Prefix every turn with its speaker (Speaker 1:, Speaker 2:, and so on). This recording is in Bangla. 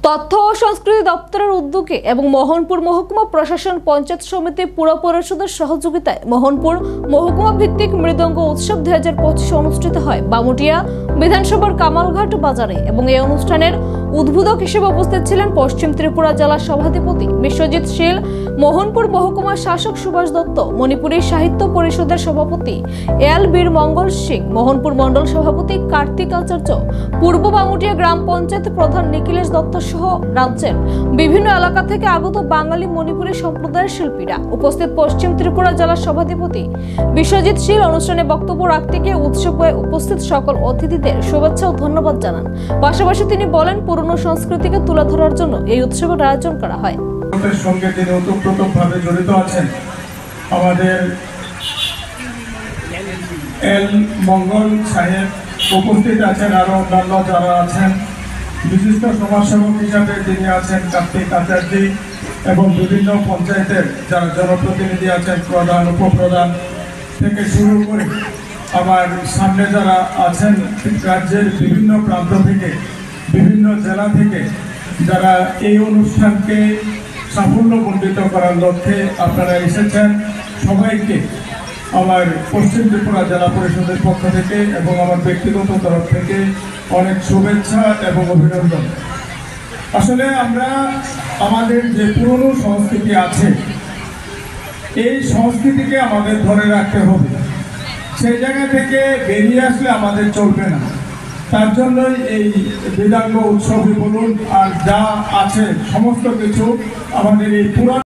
Speaker 1: তথ্য ও সংস্কৃতি দপ্তরের উদ্যোগে এবং মোহনপুর মহকুমা প্রশাসন পঞ্চায়েত সমিতি পুর পরিষদের সহযোগিতায় মোহনপুর মহকুমা ভিত্তিক মৃদঙ্গ উৎসব 2025 অনুষ্ঠিত হয় বামুটিয়া বিধানসভার কামালঘাট বাজারে। এবং এই অনুষ্ঠানের উদ্বোধক হিসেবে উপস্থিত ছিলেন পশ্চিম ত্রিপুরা জেলা সভাধিপতি বিশ্বজিৎ শীল, মোহনপুর মহকুমা শাসক সুভাষ দত্ত, মণিপুরী সাহিত্য পরিষদের সভাপতি এল বীর মঙ্গল সিং, মোহনপুর মণ্ডল সভাপতি কার্তিক আচার্য, পূর্ব বামুটিয়া গ্রাম পঞ্চায়েত প্রধান নিখিলেশ দত্ত সহ রাজ্যের বিভিন্ন এলাকা থেকে আগত বাঙালি মণিপুরী সম্প্রদায়ের শিল্পীরা। উপস্থিত পশ্চিম ত্রিপুরা জেলার সভাধিপতি বিশ্বজিৎ শীল অনুষ্ঠানে বক্তব্য রাখতে গিয়ে উৎসবে উপস্থিত সকল অতিথিদের শুভেচ্ছা ও ধন্যবাদ জানান। পাশাপাশি তিনি বলেন, পুরনো সংস্কৃতিকে তুলে ধরার জন্য এই উৎসবের আয়োজন করা হয়।
Speaker 2: সঙ্গে তিনি ওতপ্রোতভাবে জড়িত আছেন। আমাদের এল মঙ্গল সাহেব উপস্থিত আছেন, আরো অন্যান্য যারা আছেন, বিশিষ্ট সমাজসেবক হিসাবে তিনি আছেন কার্তিক আচার্য, এবং বিভিন্ন পঞ্চায়েতের যারা জনপ্রতিনিধি আছেন, প্রধান উপপ্রধান থেকে শুরু করে আমার সামনে যারা আছেন রাজ্যের বিভিন্ন প্রান্ত থেকে, বিভিন্ন জেলা থেকে যারা এই অনুষ্ঠানকে সাফল্যমণ্ডিত করার লক্ষ্যে আপনারা এসেছেন, সবাইকে আমার পশ্চিম ত্রিপুরা জেলা পরিষদের পক্ষ থেকে এবং আমার ব্যক্তিগত তরফ থেকে অনেক শুভেচ্ছা এবং অভিনন্দন। আসলে আমরা আমাদের যে পুরনো সংস্কৃতি আছে, এই সংস্কৃতিকে আমাদের ধরে রাখতে হবে। সেই জায়গা থেকে বেরিয়ে আসলে আমাদের চলবে না। তার জন্যই এই মৃদঙ্গ উৎসবই বলুন আর যা আছে সমস্ত কিছু আমাদের এই পুরানো